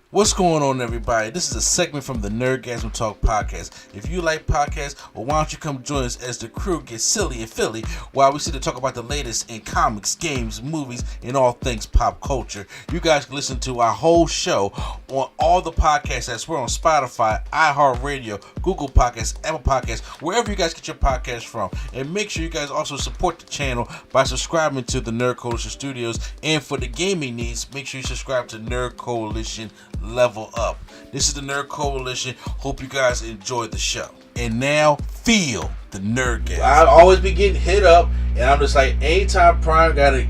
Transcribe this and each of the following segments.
What's going on, everybody? This is a segment from the Nerdgasm Talk podcast. If you like podcasts, well, why don't you come join us as the crew gets silly and Philly while we sit to talk about the latest in comics, games, movies, and all things pop culture. You guys can listen to our whole show on all the podcasts apps. We're on Spotify, iHeartRadio, Google Podcasts, Apple Podcasts, wherever you guys get your podcasts from. And make sure you guys also support the channel by subscribing to the Nerd Coalition Studios. And for the gaming needs, make sure you subscribe to Nerd Coalition Level Up. This is the Nerd Coalition. Hope you guys enjoyed the show. And now, feel the Nerdgasm. I always be getting hit up, and I'm just like, anytime Prime got to,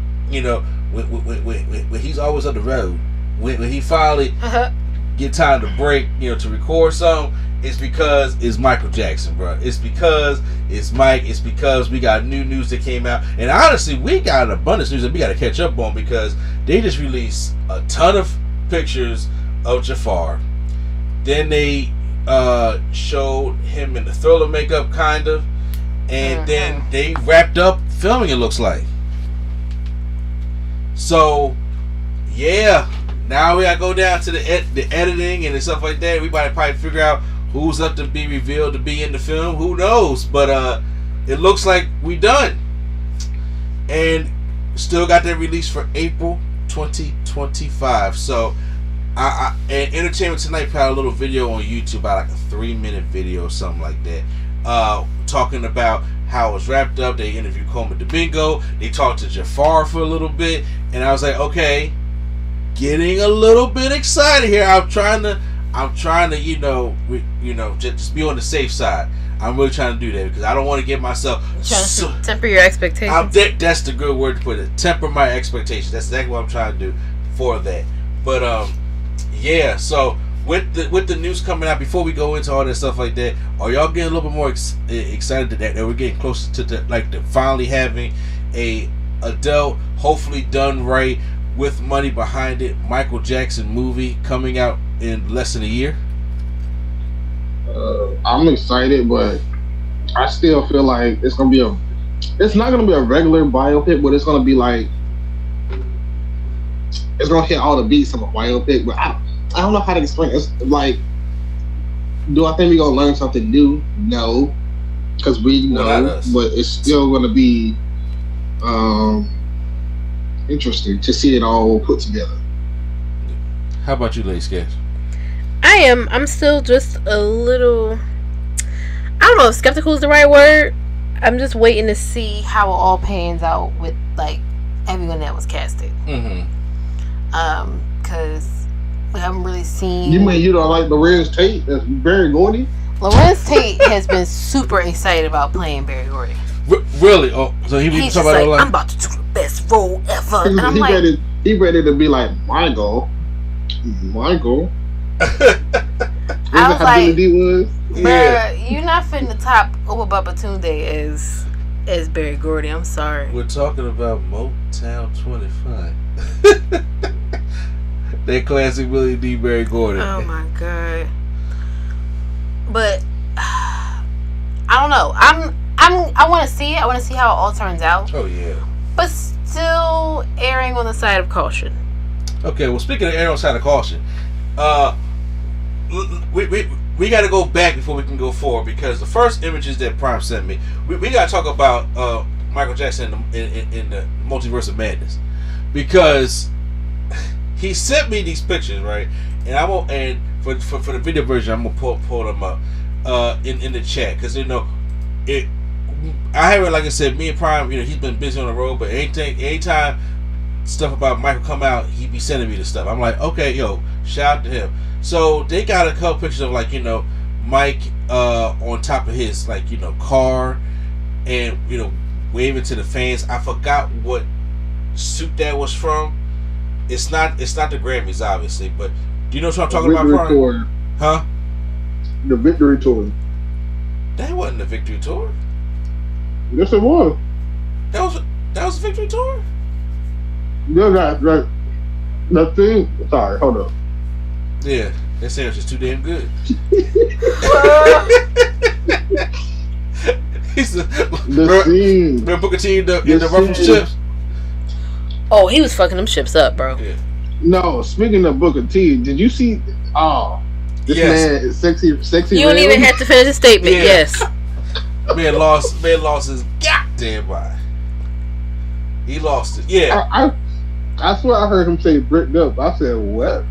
when he's always on the road, when he finally get time to break, to record something, it's because it's Michael Jackson, bro. It's because it's Mike. It's because we got new news that came out. And honestly, we got an abundance of news that we got to catch up on because they just released a ton of pictures of Jafar. Then they showed him in the Thriller makeup, kind of, and then they wrapped up filming, it looks like. So yeah, now we gotta go down to the editing and stuff like that. We might probably figure out who's up to be revealed to be in the film. Who knows? But it looks like we done, and still got that release for April 2025. So and Entertainment Tonight put out a little video on YouTube, about like a 3-minute video or something like that, talking about how it was wrapped up. They interviewed Coleman Domingo. They talked to Jafar for a little bit, and I was like, okay, getting a little bit excited here. I'm trying to, just be on the safe side. I'm really trying to do that because I don't want to get myself temper your expectations. That's the good word to put it. Temper my expectations. That's exactly what I'm trying to do for that. But yeah. So with the news coming out, before we go into all that stuff like that, are y'all getting a little bit more excited that we're getting closer to the finally having a adult, hopefully done right, with money behind it, Michael Jackson movie coming out in less than a year? I'm excited, but I still feel like it's not gonna be a regular biopic, but it's gonna be like, it's gonna hit all the beats of a biopic. But I don't know how to explain it. It's like, do I think we're gonna learn something new? No, because we know, but it's still gonna be interesting to see it all put together. How about you, Lady Sketch? I'm still just a little, I don't know if skeptical is the right word. I'm just waiting to see how it all pans out with like everyone that was casted. Because we haven't really seen. You mean you don't like Lorenz Tate as Barry Gordy? Lorenz Tate has been super excited about playing Barry Gordy. Really? Oh, so he's just like, I'm about to do the best role ever. And I'm he ready to be like Michael. I was like, bruh, you're not fitting the top Oba Baba Tunde as Barry Gordy. I'm sorry. We're talking about Motown 25. That classic Willie D. Barry Gordy. Oh my god. But I don't know. I want to see it. I want to see how it all turns out. Oh yeah. But still erring on the side of caution. Okay. Well, speaking of erring on the side of caution, we got to go back before we can go forward, because the first images that Prime sent me, we got to talk about Michael Jackson in the Multiverse of Madness, because he sent me these pictures, right? And for the video version, I'm gonna pull them up in the chat, because I haven't, like I said, me and Prime, he's been busy on the road, but anytime stuff about Michael come out, he be sending me the stuff. I'm like, okay, shout out to him. So they got a couple pictures of Mike on top of his car, and waving to the fans. I forgot what suit that was from. It's not the Grammys, obviously, but do you know what I'm talking about? Tour. Huh? The Victory Tour. That wasn't the Victory Tour. Yes, it was. That was the Victory Tour. Yeah, right. That thing. Sorry, hold up. Yeah, that sandwich is too damn good. Remember Booker T in the Ruffles chips? Oh, he was fucking them chips up, bro. Yeah. No, speaking of Booker T, did you see? Oh, this man is sexy. You don't even have to finish the statement. Yeah. Yes. Man lost his goddamn mind. He lost it. Yeah. I swear I heard him say bricked up. I said what?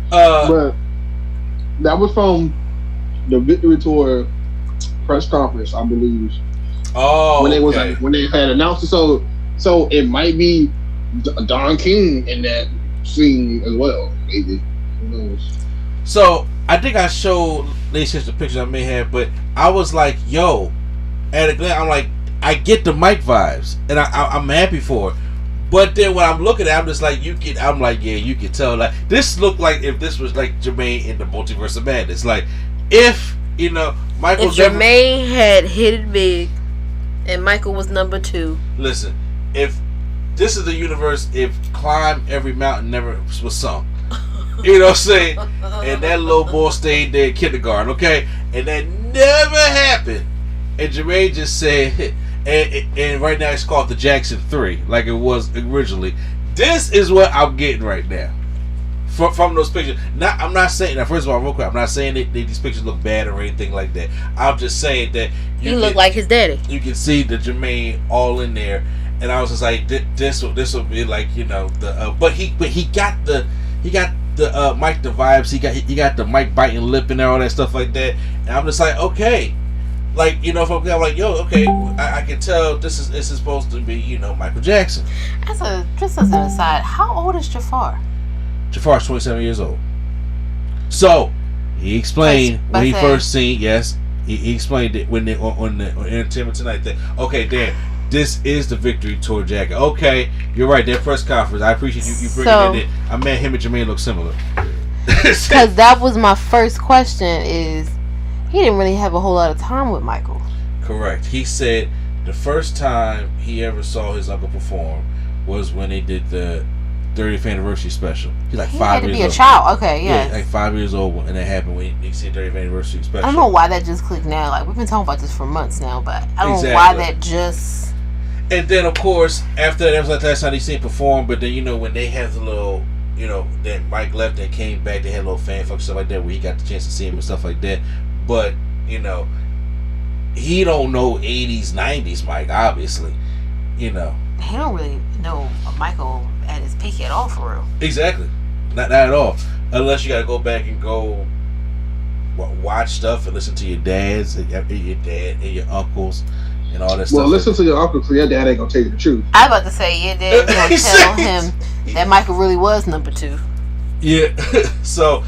But that was from the Victory Tour press conference, I believe. Oh, when they had announced it. So it might be Don King in that scene as well. Maybe. Who knows? So I think I showed Lacey the picture I may have, but I was like, yo, at a glance, I'm like, I get the Mike vibes, and I'm happy for it. But then when I'm looking at it, I'm just like, you can tell. Like, this looked like if this was like Jermaine in the Multiverse of Madness. Like, if, Michael... If Jermaine had hit it big, and Michael was number 2. Listen, if this is the universe, if Climb Every Mountain never was sung. You know what I'm saying? And that little boy stayed there in kindergarten, okay? And that never happened. And Jermaine just said... And right now it's called the Jackson 3, like it was originally. This is what I'm getting right now from those pictures. I'm not saying that. First of all, real quick, I'm not saying that these pictures look bad or anything like that. I'm just saying that he looked like his daddy. You can see the Jermaine all in there, and I was just like, this will be like the. But he got the Mike the vibes. He got the Mike biting lip and all that stuff like that. And I'm just like, okay. Like, if I'm like, yo, okay, I can tell this is supposed to be, Michael Jackson. Just as an aside, how old is Jafar? Jafar's 27 years old. So he explained when he first seen, yes, he explained it when on Entertainment Tonight that, okay, Dan, this is the Victory Tour jacket. Okay, you're right. That press conference, I appreciate you bringing it in. I met him and Jermaine look similar. Because that was my first question. Is he didn't really have a whole lot of time with Michael. Correct. He said the first time he ever saw his uncle perform was when they did the 30th anniversary special. He's like 5 years old. He had to be a child. Okay, yeah. Like 5 years old, and that happened when he see 30th anniversary special. I don't know why that just clicked now. Like, we've been talking about this for months now, but I don't know why that just... And then, of course, after that was like the last time he seen him perform, but then, when they had the little... then Mike left and came back, they had a little fan fuck stuff like that where he got the chance to see him and stuff like that. But, he don't know 80s, 90s Mike, obviously. He don't really know Michael at his peak at all, for real. Exactly. Not at all. Unless you got to go back and go watch stuff and listen to your dads, and your dad and your uncles and all that stuff. Well, listen to your uncle, so your dad ain't going to tell you the truth. I was about to say, your dad going to tell him that Michael really was number 2. Yeah. So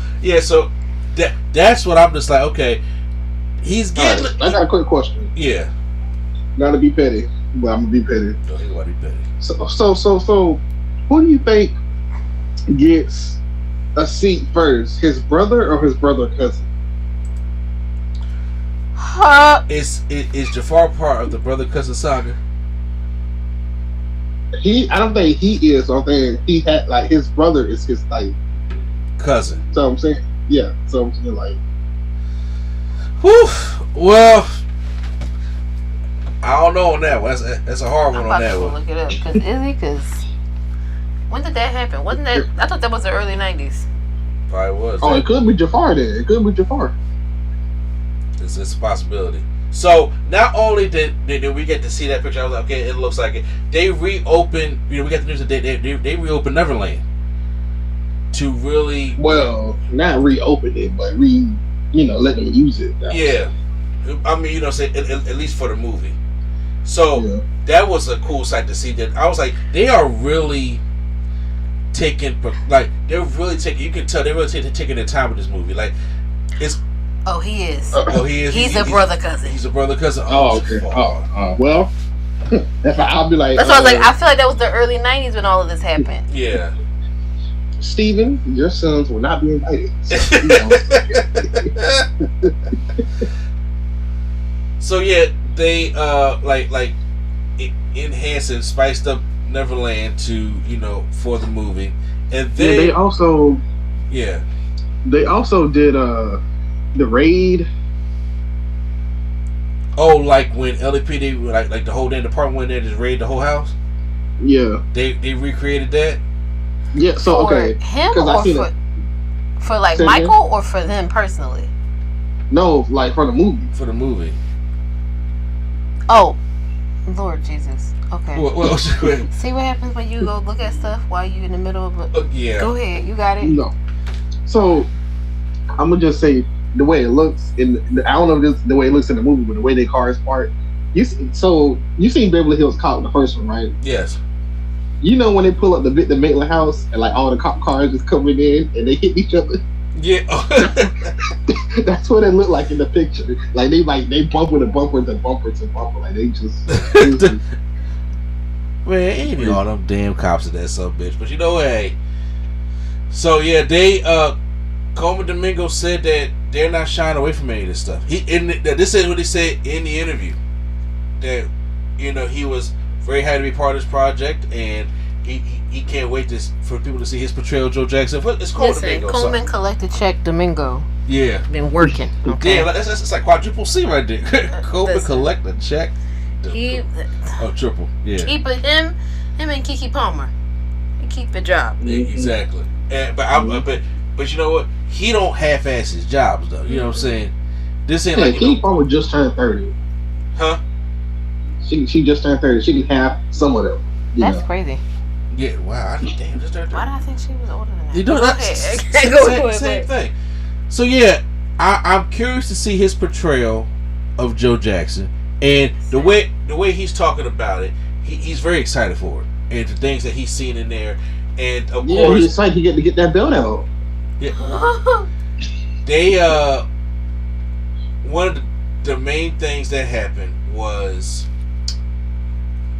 that's what I'm just like, okay, he's getting... Right, I got a quick question. Yeah. Not to be petty, but I'm going to be petty. No, he's going to be petty. So, who do you think gets a seat first? His brother or his brother cousin? Is Jafar part of the brother cousin saga? I don't think he is. I'm saying he had like his brother is his like cousin. So I'm saying, yeah. So I'm saying like, whew. Well, I don't know on that one. That's a hard one on that one. Look it up, because when did that happen? Wasn't that? I thought that was the early 90s. Probably was. Oh, it could be Jafar then. It could be Jafar. It's a possibility. So not only did we get to see that picture, I was like, okay, it looks like it. They reopened. We got the news that they reopened Neverland to really not reopen it, but let them use it. Yeah, I mean, say at least for the movie. So that was a cool sight to see. That I was like, they are really taking, like they're really taking. You can tell they're really taking their time with this movie. Like it's. Oh, he is. He is. He's a brother cousin. He's a brother cousin. Oh, okay. Well, I'll be like. That's why I was like, I feel like that was the early 90s when all of this happened. Yeah. Steven, your sons will not be invited. So yeah, they like enhanced and spiced up Neverland to for the movie, and they also did the raid. Oh, like when LAPD like the whole damn department went there to just raid the whole house. Yeah. They recreated that. Yeah. So for okay. him or for like Michael or for them personally? No, like for the movie. For the movie. Oh, Lord Jesus. Okay. Well, see what happens when you go look at stuff while you in the middle of it. Yeah. Go ahead. You got it. No. So I'm gonna just say the way it looks I don't know if this the way it looks in the movie, but the way they cars park. You seen Beverly Hills Cop, the first one, right? Yes. You know when they pull up the Maitland house and like all the cop cars just coming in and they hit each other. Yeah. That's what it looked like in the picture. Like they bumper to bumper to bumper to bumper. Like they just. Man, ain't all them damn cops in that son bitch. But you know, hey. So yeah, they Coleman Domingo said that they're not shying away from any of this stuff. This is what he said in the interview. That he was very happy to be part of this project, and he can't wait for people to see his portrayal of Joe Jackson. It's Coleman Domingo. Coleman collected check Domingo. Yeah, been working. Okay. Yeah, it's like quadruple C right there. Coleman collect a check. Triple. Yeah. Keep it him and Keke Palmer. He keep a job. Yeah, exactly. But you know what? He don't half-ass his jobs though. You know what I'm saying? This ain't like Keke Palmer just turned 30. Huh? She just turned 30. She can have some of them. That's crazy. Yeah. Wow. Damn. Just turned 30. Why do I think she was older than that? You know that's same thing. So yeah, I'm curious to see his portrayal of Joe Jackson, and the way he's talking about it, he's very excited for it, and the things that he's seen in there, and of course he's excited to get that belt out. Yeah. They one of the main things that happened was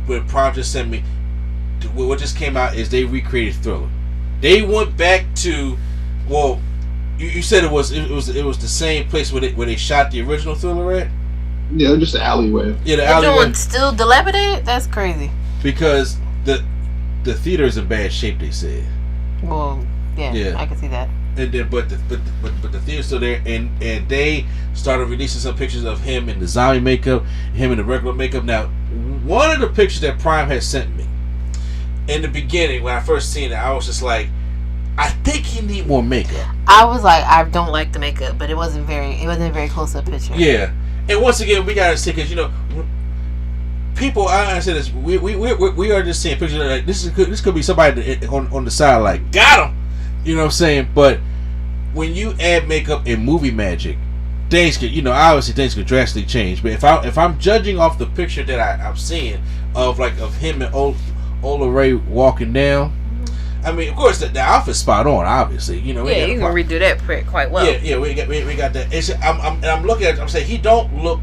when Prime just sent me what just came out is they recreated Thriller. They went back to you said it was the same place where they shot the original Thriller at? Yeah, just the alleyway. Yeah, the alleyway. Still dilapidated? That's crazy. Because the theater is in bad shape, they said. Well, yeah. I can see that. And then, but the theater's still there, and they started releasing some pictures of him in the zombie makeup, him in the regular makeup. Now, one of the pictures that Prime had sent me in the beginning when I first seen it, I was just like, I think he need more makeup. I was like, I don't like the makeup, but it wasn't a very close up picture. Yeah, and once again, we gotta see because people. I said this. We are just seeing pictures like this could be somebody on the side like got him. You know what I'm saying? But when you add makeup in movie magic, things could obviously things could drastically change. But if I'm judging off the picture that I'm seeing of him and Ola Ray walking down. I mean, of course, the outfit's spot on. Obviously, you can redo that quite well. Yeah, we got that. I'm looking at it. I'm saying he don't look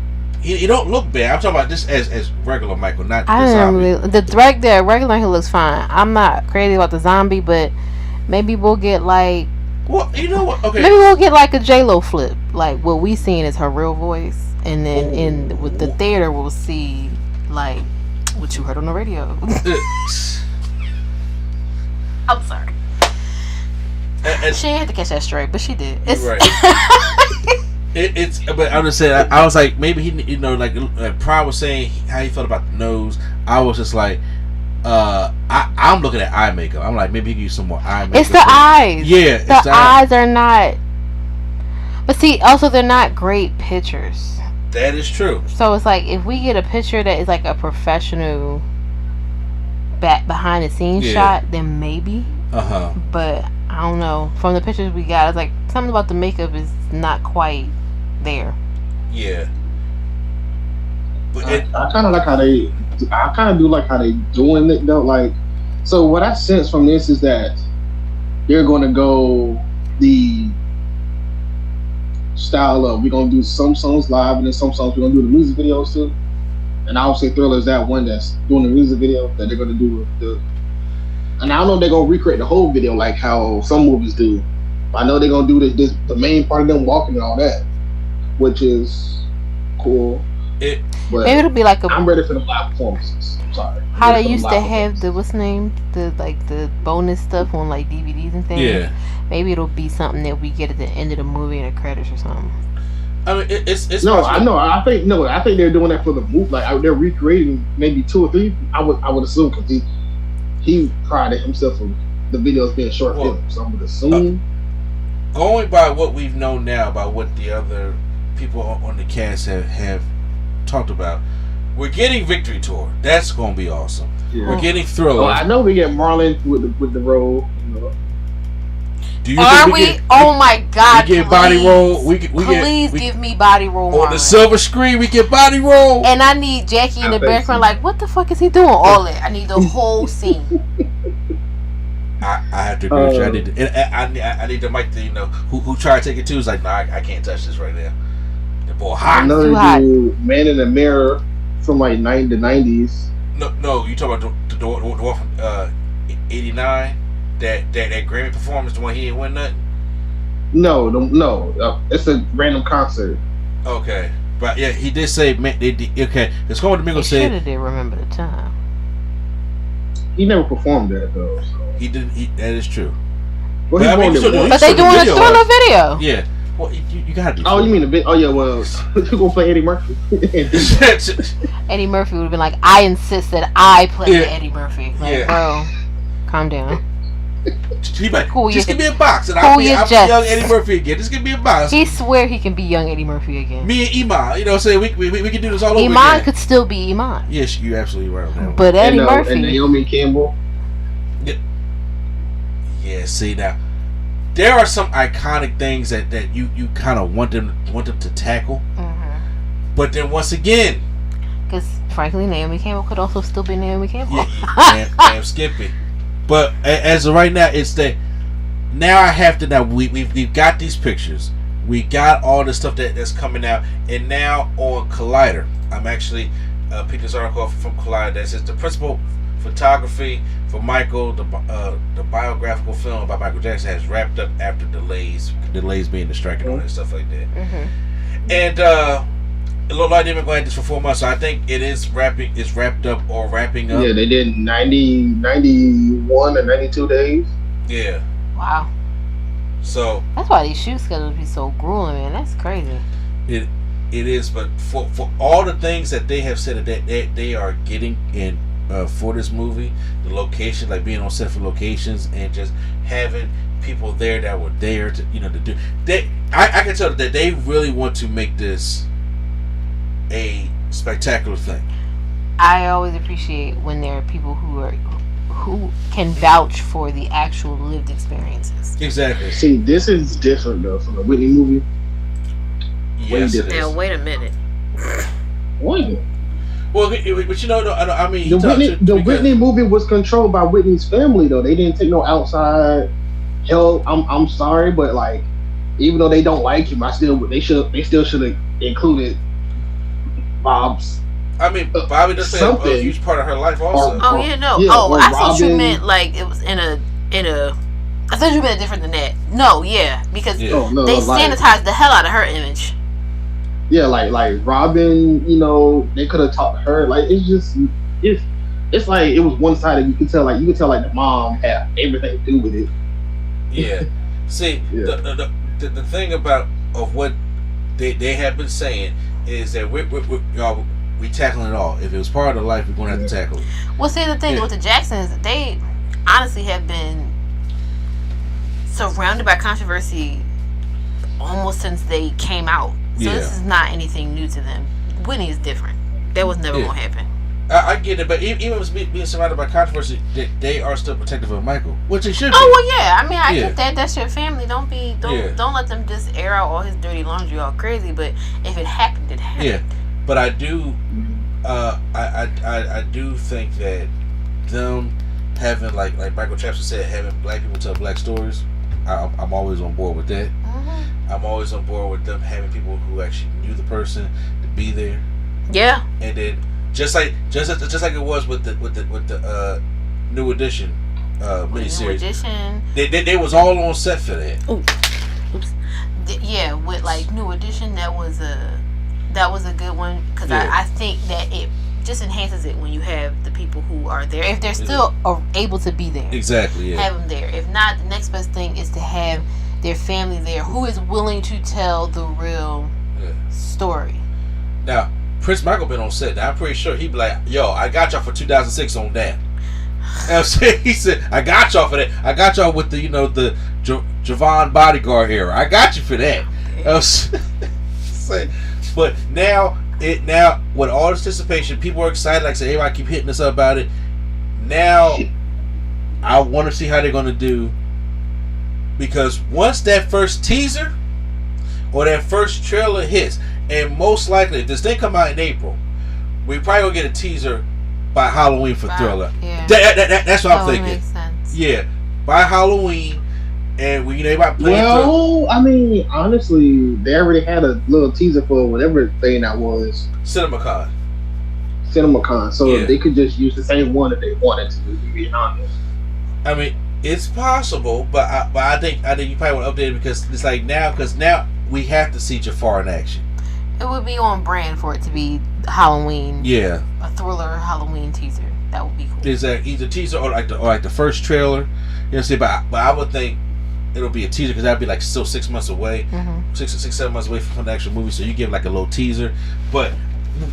bad. I'm talking about this as regular Michael, not the zombie. The regular he looks fine. I'm not crazy about the zombie, but maybe we'll get like. Well, you know what? Okay. Maybe we'll get like a J-Lo flip, like what we seen is her real voice, and then with the theater we'll see like what you heard on the radio. I'm sorry. She had to catch that straight, but she did. It's right. But I'm just saying. I was like, maybe he, like Prime was saying how he felt about the nose. I was just like, I'm looking at eye makeup. I'm like, maybe he can use some more eye makeup. It's the eyes. Yeah, the eyes are not. But see, also they're not great pictures. That is true. So it's like if we get a picture that is like a professional behind the scenes shot, then maybe. But I don't know. From the pictures we got, it's like something about the makeup is not quite there. Yeah. But I kind of like how they. I kind of do like how they doing it though. Like, so what I sense from this is that they're going to go the style of we're going to do some songs live and then some songs we're going to do the music videos too. And I would say Thriller is that one that's doing the music video that they're going to do with the. And I don't know if they're going to recreate the whole video like how some movies do. But I know they're going to do this the main part of them walking and all that, which is cool. But maybe it'll be like I'm ready for the live performances. I'm sorry. How they used to have the the bonus stuff on like DVDs and things. Yeah. Maybe it'll be something that we get at the end of the movie in the credits or something. I mean, it's no, possible. I know. I think they're doing that for the movie. Like they're recreating maybe 2 or 3. I would assume because he prided himself on the videos being short films. So I would assume. Going by what we've known now about what the other people on the cast have talked about, we're getting Victory Tour. That's going to be awesome. Yeah. We're getting Thriller. Oh, I know we get Marlon with the role. You know. Do you Are we? Oh my God! We get body roll. Please give me body roll. On the silver screen, we get body roll. And I need Jackie in the background. Like, what the fuck is he doing? All that. I need the whole scene. I have to agree with you. I need the mic to, who tried to take it too is like, no, I can't touch this right now. The boy hot. I know they do Man in the Mirror from like the 90s. No, you talking about the one from 89? That Grammy performance, the one he didn't win nothing? No. It's a random concert. Okay. But yeah, he did say, okay, let's go with the Mingo said. He should have did Remember the Time. He never performed that though. So. He didn't. That is true. Well, but they doing a Thriller video. Yeah. Well, you gotta do. Oh, you mean the bit? Oh yeah. Well, you gonna play Eddie Murphy? Eddie Murphy would have been like, I insist that I play Eddie Murphy. Like, bro, calm down. Just give me a box and I'll be young Eddie Murphy again. Just give me a box. He swear he can be young Eddie Murphy again. Me and Iman, what I'm saying, we can do this all over again. Iman could still be Iman. Yes, you're absolutely right on that one. But Eddie Murphy and Naomi Campbell. Yeah, see now, there are some iconic things that you kind of want them to tackle. Mm-hmm. But then once again, because frankly, Naomi Campbell could also still be Naomi Campbell. Yeah, damn Skippy. But as of right now, it's that now I have to we've got these pictures, we got all the stuff that's coming out, and now on Collider, I'm actually picked this article from Collider that says the principal photography for Michael, the biographical film about Michael Jackson has wrapped up after delays being the strike and all that stuff like that. Mm-hmm. And it looked like they've been going at this for 4 months, so I think it is wrapped up or wrapping up. Yeah, they did 91 or 92 days. Yeah. Wow. So that's why these shoot schedules be so grueling, man. That's crazy. It is, but for all the things that they have said that they are getting in for this movie, the location, like being on set for locations and just having people there that were there to to do. I can tell that they really want to make this a spectacular thing. I always appreciate when there are people who can vouch for the actual lived experiences. Exactly. See, this is different though from the Whitney movie. Yes, it is. Now wait a minute. What? Well, but I mean, the Whitney movie was controlled by Whitney's family though. They didn't take no outside help. I'm sorry, but like, even though they don't like him, they still should have included Bob's. I mean, Bobby does play a huge part of her life also. I thought you meant like it was in a. I thought you meant different than that. No, because they sanitized the hell out of her image. Yeah, like Robin, they could have talked to her. Like it's like it was one sided. You could tell like the mom had everything to do with it. Yeah. See, the thing about what they have been saying is that we tackling it all. If it was part of the life, we're going to have to tackle it. Well, see, the thing with the Jacksons, they honestly have been surrounded by controversy almost since they came out. So this is not anything new to them. Whitney is different. That was never going to happen. I get it, but even with being surrounded by controversy, they are still protective of Michael, which they should be. Oh well, yeah. I mean, I get that. That's your family. Don't let them just air out all his dirty laundry all crazy. But if it happened, it happened. Yeah, but I do, I do think that them having like Michael Jackson said, having black people tell black stories, I'm always on board with that. Mm-hmm. I'm always on board with them having people who actually knew the person to be there. Yeah. And then just like it was with the New Edition miniseries. New Edition. They was all on set for that. Oops. Yeah, with like New Edition, that was a good one because I think that it just enhances it when you have the people who are there. If they're still able to be there. Exactly, yeah. Have them there. If not, the next best thing is to have their family there who is willing to tell the real story. Now, Prince Michael been on set. Now, I'm pretty sure he'd be like, yo, I got y'all for 2006 on that. He said, "I got y'all for that. I got y'all with the the Javon bodyguard era. I got you for that." But now with all this anticipation, people are excited. Like I said, everybody keep hitting us up about it. Now, I want to see how they're going to do, because once that first teaser or that first trailer hits, and most likely if this thing come out in April, we probably gonna get a teaser by Halloween for Thriller. Yeah. That's what I'm thinking. Makes sense. Yeah, by Halloween, and we everybody playing. Well, I mean, honestly, they already had a little teaser for whatever thing that was. CinemaCon. So they could just use the same one if they wanted to. To be honest. I mean, it's possible, but I think you probably want to update it because it's like now we have to see Jafar in action. It would be on brand for it to be Halloween. Yeah. A Thriller Halloween teaser. That would be cool. Is that either teaser or like the first trailer? You know what I'm saying? But I would think it'll be a teaser because that'd be like still 6 months away, 7 months away from the actual movie. So you give like a little teaser. But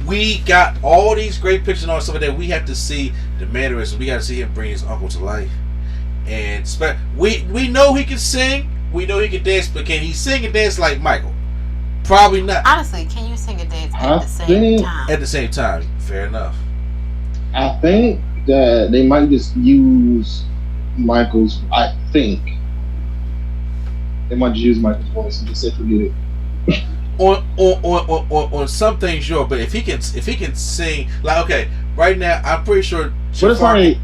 we got all these great pictures and all stuff like that. We have to see the mannerisms. We got to see him bring his uncle to life. And we know he can sing. We know he can dance, but can he sing and dance like Michael? Probably not. Honestly, can you sing and dance at the same time? At the same time, fair enough. I think that they might just use Michael's. I think they might just use Michael's voice and just say forget it. On some things, sure, but if he can sing, like okay, right now I'm pretty sure. But it's like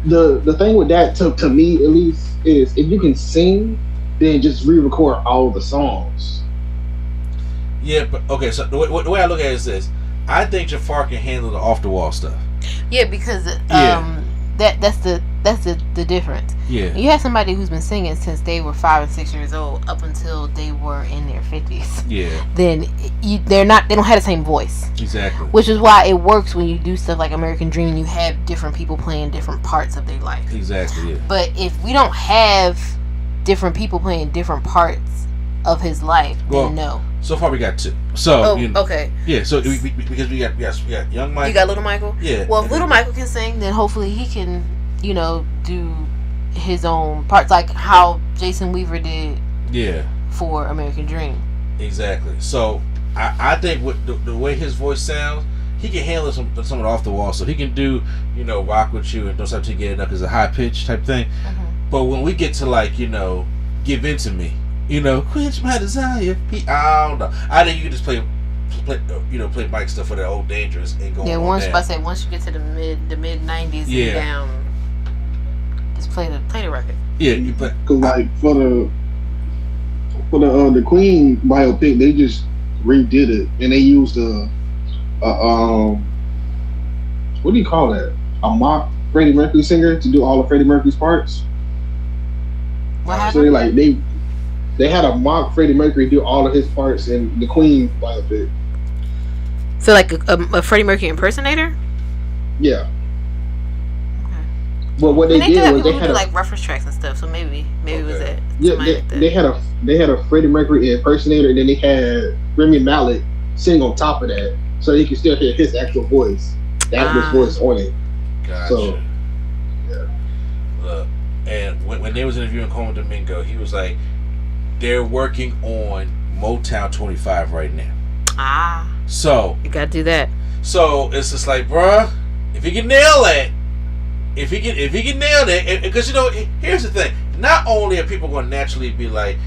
the thing with that to me at least is if you can sing, then just re-record all the songs. Yeah, but okay. So the way I look at it is this: I think Jafar can handle the off the wall stuff. Yeah, because that's the difference. Yeah, you have somebody who's been singing since they were 5 and 6 years old up until they were in their 50s. Yeah, then they don't have the same voice. Exactly. Which is why it works when you do stuff like American Dream and you have different people playing different parts of their life. Exactly. Yeah. But if we don't have different people playing different parts of his life, then no. So far we got 2. So okay. Yeah. So because we got young Michael. You got little Michael. Yeah. Well, if little Michael can sing, then hopefully he can, do his own parts like how Jason Weaver did. Yeah. For American Dream. Exactly. So I think with the way his voice sounds, he can handle some of the off the wall stuff. He can do Rock With You and Don't Stop Till You Get Enough as a high pitch type thing. Mm-hmm. But when we get to like Give In To Me. Quench My Desire. I don't know. I think you can just play Mike stuff for that old Dangerous and go. Yeah, once you get to the mid 90s and down, just play the record. Yeah, you play. Cause like for the Queen biopic, they just redid it and they used what do you call that? A mock Freddie Mercury singer to do all of Freddie Mercury's parts. What happened? So they had a mock Freddie Mercury do all of his parts in the Queen biopic. So like a Freddie Mercury impersonator? Yeah. Okay. But what they did was they had like reference tracks and stuff. So maybe it was that. Yeah, they had a Freddie Mercury impersonator, and then they had Remy Malek sing on top of that, so you can still hear his actual voice. That was voice on it. Gotcha. So, yeah. Look, and when they was interviewing Coleman Domingo, he was like, they're working on Motown 25 right now. So you gotta do that. So it's just like, bruh, if he can nail that, if he can nail that, because here's the thing. Not only are people going to naturally be like,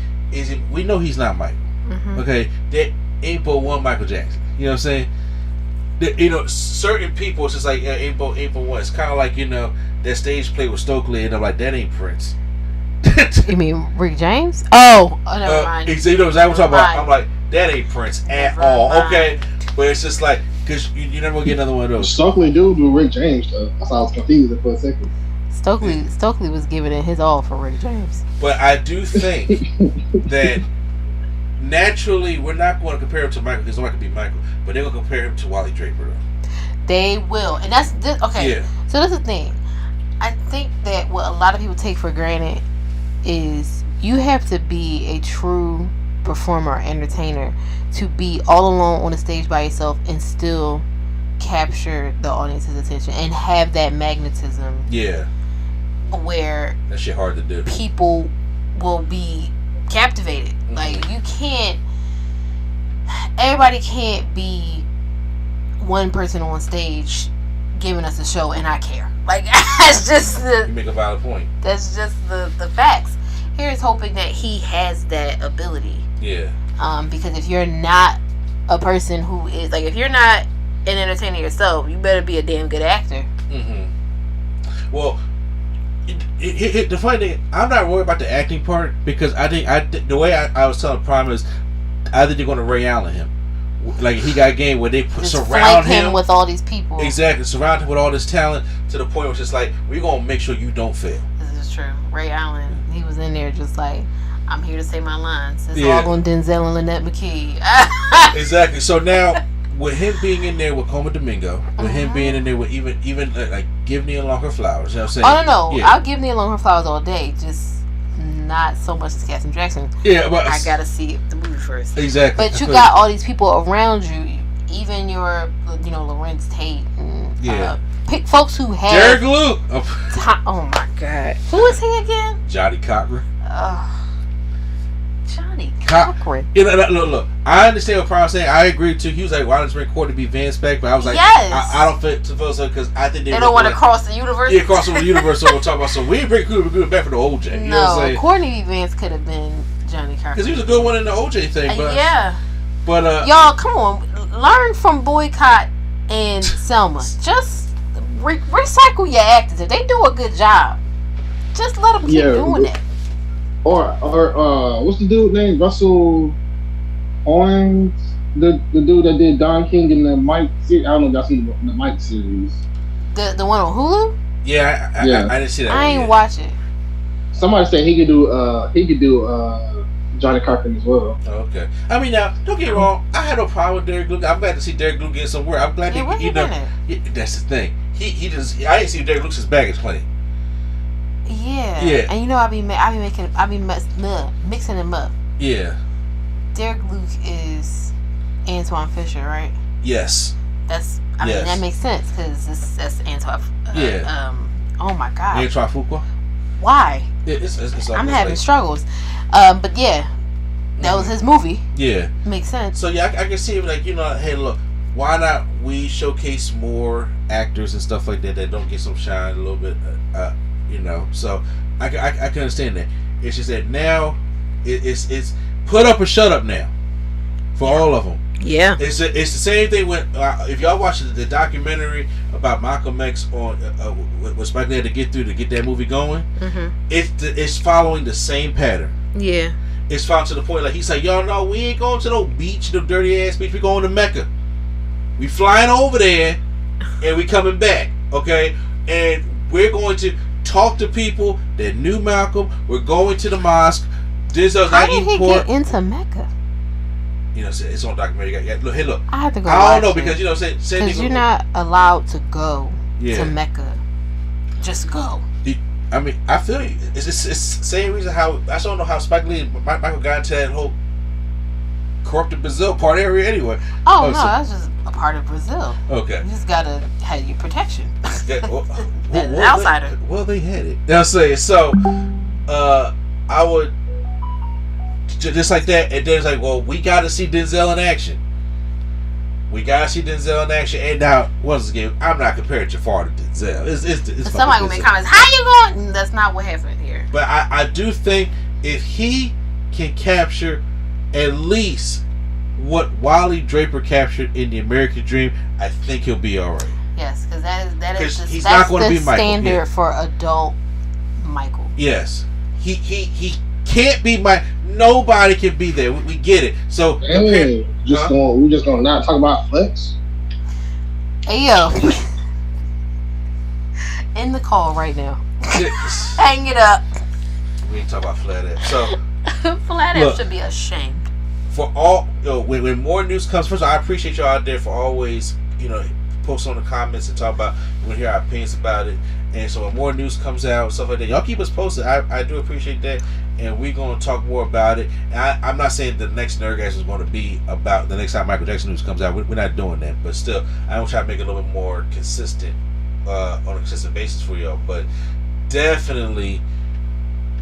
we know he's not Michael. Mm-hmm. Okay, there ain't but one Michael Jackson. You know what I'm saying? Certain people, it's just like ain't but one. It's kind of like that stage play with Stokely, and I'm like, that ain't Prince. You mean Rick James? Oh, never mind. Exactly. What I'm talking about. I'm like, that ain't Prince at all. Okay, but it's just like, because you never gonna get another one of those. Stokely do Rick James though. That's why I was confused for a second. Stokely was giving it his all for Rick James. But I do think that naturally we're not going to compare him to Michael because nobody can be Michael, but they're going to compare him to Wally Draper though. They will, and that's okay. Yeah. So that's the thing. I think that what a lot of people take for granted is you have to be a true performer or entertainer to be all alone on the stage by yourself and still capture the audience's attention and have that magnetism. Yeah. Where that shit hard to do. People will be captivated. Mm-hmm. Like, you can't. Everybody can't be one person on stage giving us a show and I care. Like, that's just the. You make a valid point. That's just the facts. Here's hoping that he has that ability. Yeah. Because if you're not a person who is like, if you're not an entertainer yourself, you better be a damn good actor. Mm-hmm. Well, the funny thing, I'm not worried about the acting part because I think the way I was telling Prime is, I think they're going to Ray Allen him. Like, he got a game where they surround him with all these people. Exactly, surround him with all this talent to the point where it's just like, we're going to make sure you don't fail. This is true. Ray Allen, he was in there just like, I'm here to say my lines. It's all on Denzel and Lynette McKee. Exactly. So now, with him being in there with Coma Domingo, with him being in there with even like give Nia Long her flowers, you know what I'm saying? Oh no, yeah. I'll give Nia Long her flowers all day, just not so much as Cassim Jackson. Yeah, but I gotta see the movie first. Exactly. But you got all these people around you, even your, Lorenz Tate and pick folks who have Derek Luke. Oh my God, who is he again? Johnny Cochran. Johnny Cochran. Look. I understand what Prime saying. I agree too. He was like, "Why does Ray Court to be Vance back?" But I was like, yes. I don't feel so because I think they don't want to cross the universe. Yeah, cross the universe. So we'll talk about. So we didn't bring good back for the OJ. You know what I'm saying? Courtney Vance could have been Johnny Cochran because he was a good one in the OJ thing. But, but y'all, come on, learn from Boycott and Selma. Just recycle your actors. If they do a good job, just let them keep doing it. Or what's the dude named Russell Owens? The dude that did Don King in the Mike series. I don't know if y'all seen the Mike series. The one on Hulu? Yeah, I didn't see that. I ain't watch it. Somebody said he could do Johnny Cochran as well. Okay. I mean, now don't get me wrong. I had no problem with Derek Luke. I'm glad to see Derek Luke get somewhere. I'm glad that's the thing. He just. I didn't see Derek Luke's baggage claim. Yeah. And I be mixing them up. Yeah. Derek Luke is Antoine Fisher, right? Yes. I mean, that makes sense because that's Antoine. Oh my God. Antoine Fuqua. Why? It's I'm having struggles. But yeah, that was his movie. Yeah. Makes sense. So yeah, I can see it like, hey, look, why not we showcase more actors and stuff like that don't get some shine a little bit, so I can understand that. It's just that now it's put up or shut up now for all of them. Yeah, it's the same thing when if y'all watch the documentary about Malcolm X on what Spike had to get through to get that movie going. Mm-hmm. It's following the same pattern. Yeah, it's found to the point like he's like, y'all know we ain't going to no beach, no dirty ass beach. We going to Mecca. We flying over there and we coming back. Okay, and we're going to talk to people that knew Malcolm. We're going to the mosque. How did he get into Mecca? It's on documentary. Look. I have to go. I don't know because because you're not allowed to go to Mecca. Just go. I mean, I feel you. It's the same reason how I just don't know how Spike Lee and Michael got into that whole corrupted Brazil part area anyway. Oh no, that's just a part of Brazil. Okay. You just gotta have your protection. An an outsider. They had it. Now say so. I would just like that, and then it's like, well, we got to see Denzel in action. And now, once again, I'm not comparing Jafar to Denzel. It's somebody will make comments. How you going? That's not what happened here. But I do think if he can capture at least what Wally Draper captured in The American Dream, I think he'll be all right. Yes, because he's that's not going to be Michael. Standard for adult Michael. Yes, he can't be nobody can be there. We get it. So we're just gonna not talk about Flex. Hey yo, end the call right now. Hang it up. We ain't talk about Flat F. So Flat F should be ashamed. For all when more news comes, first of all, I appreciate y'all out there for always post on the comments and talk about when hear our opinions about it. And so when more news comes out, stuff like that, y'all keep us posted. I do appreciate that. and we're going to talk more about it. And I'm not saying the next Nerdgasm is going to be about the next time Michael Jackson news comes out. We're not doing that, but still, I want to try to make it a little bit more consistent on a consistent basis for y'all. But definitely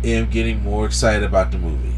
am getting more excited about the movie.